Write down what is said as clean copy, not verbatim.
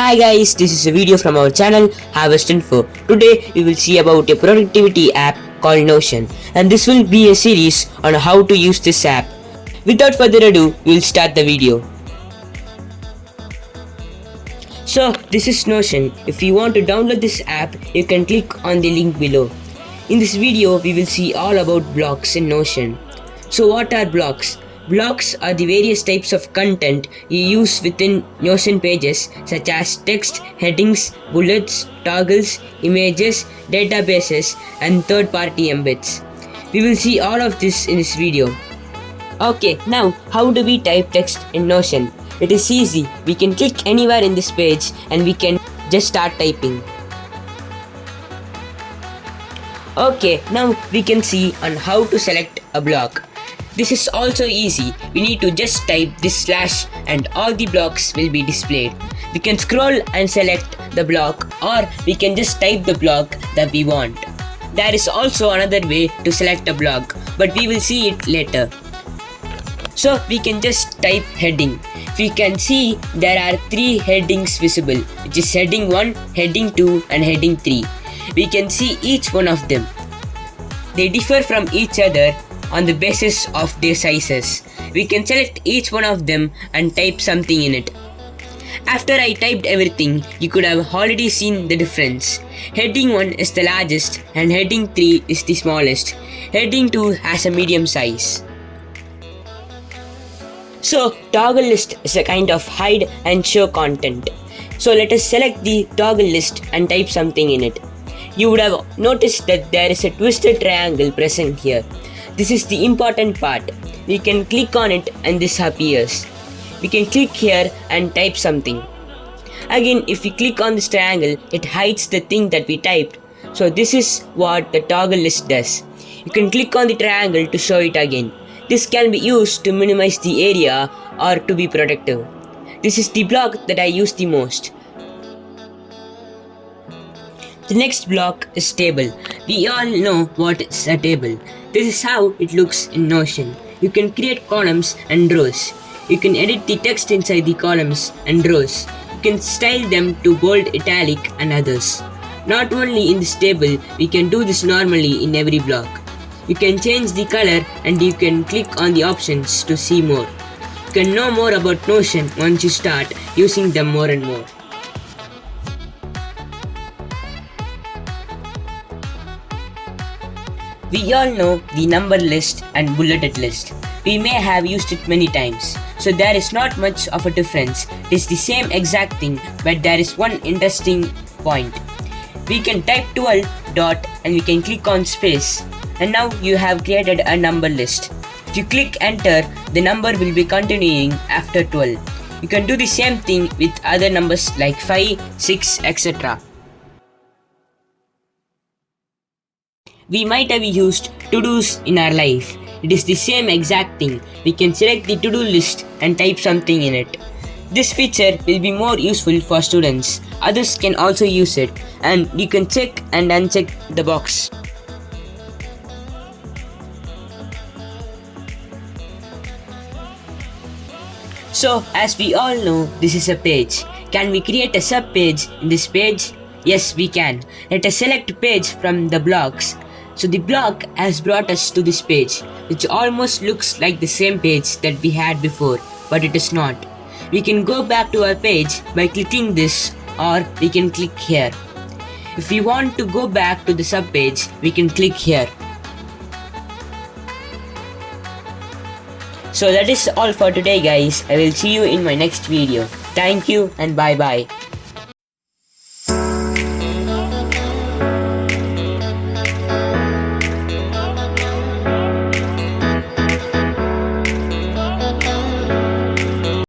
Hi guys, this is a video from our channel Harvest Info. Today we will see about a productivity app called Notion, and this will be a series on how to use this app. Without further ado, we will start the video. So this is Notion. If you want to download this app, you can click on the link below. In this video, we will see all about blocks in Notion. So what are blocks? Blocks are the various types of content you use within Notion pages, such as text, headings, bullets, toggles, images, databases, and third-party embeds. We will see all of this in this video. Okay, now how do we type text in Notion? It is easy. We can click anywhere in this page and we can just start typing. Okay, now we can see on how to select a block. This is also easy. We need to just type this slash and all the blocks will be displayed. We can scroll and select the block, or we can just type the block that we want. There is also another way to select a block, but we will see it later. So we can just type heading. We can see there are 3 headings visible, which is heading 1, heading 2 and heading 3. We can see each one of them. They differ from each other on the basis of their sizes. We can select each one of them and type something in it. After I typed everything, you could have already seen the difference. Heading 1 is the largest and heading 3 is the smallest. Heading 2 has a medium size. So toggle list is a kind of hide and show content. So let us select the toggle list and type something in it. You would have noticed that there is a twisted triangle present here. This is the important part. We can click on it and this appears. We can click here and type something. Again, if we click on this triangle, it hides the thing that we typed. So this is what the toggle list does. You can click on the triangle to show it again. This can be used to minimize the area or to be productive. This is the block that I use the most. The next block is table. We all know what is a table. This is how it looks in Notion. You can create columns and rows. You can edit the text inside the columns and rows. You can style them to bold, italic and others. Not only in this table, we can do this normally in every block. You can change the color and you can click on the options to see more. You can know more about Notion once you start using them more and more. We all know the number list and bulleted list. We may have used it many times, so there is not much of a difference. It is the same exact thing, but there is one interesting point. We can type 12 dot and we can click on space, and now you have created a number list. If you click enter, the number will be continuing after 12. You can do the same thing with other numbers like 5, 6, etc. We might have used to-dos in our life. It is the same exact thing. We can select the to-do list and type something in it. This feature will be more useful for students. Others can also use it, and you can check and uncheck the box. So as we all know, this is a page. Can we create a sub-page in this page? Yes, we can. Let us select page from the blocks. So the block has brought us to this page, which almost looks like the same page that we had before, but it is not. We can go back to our page by clicking this, or we can click here. If we want to go back to the sub-page, we can click here. So that is all for today guys. I will see you in my next video. Thank you and bye bye.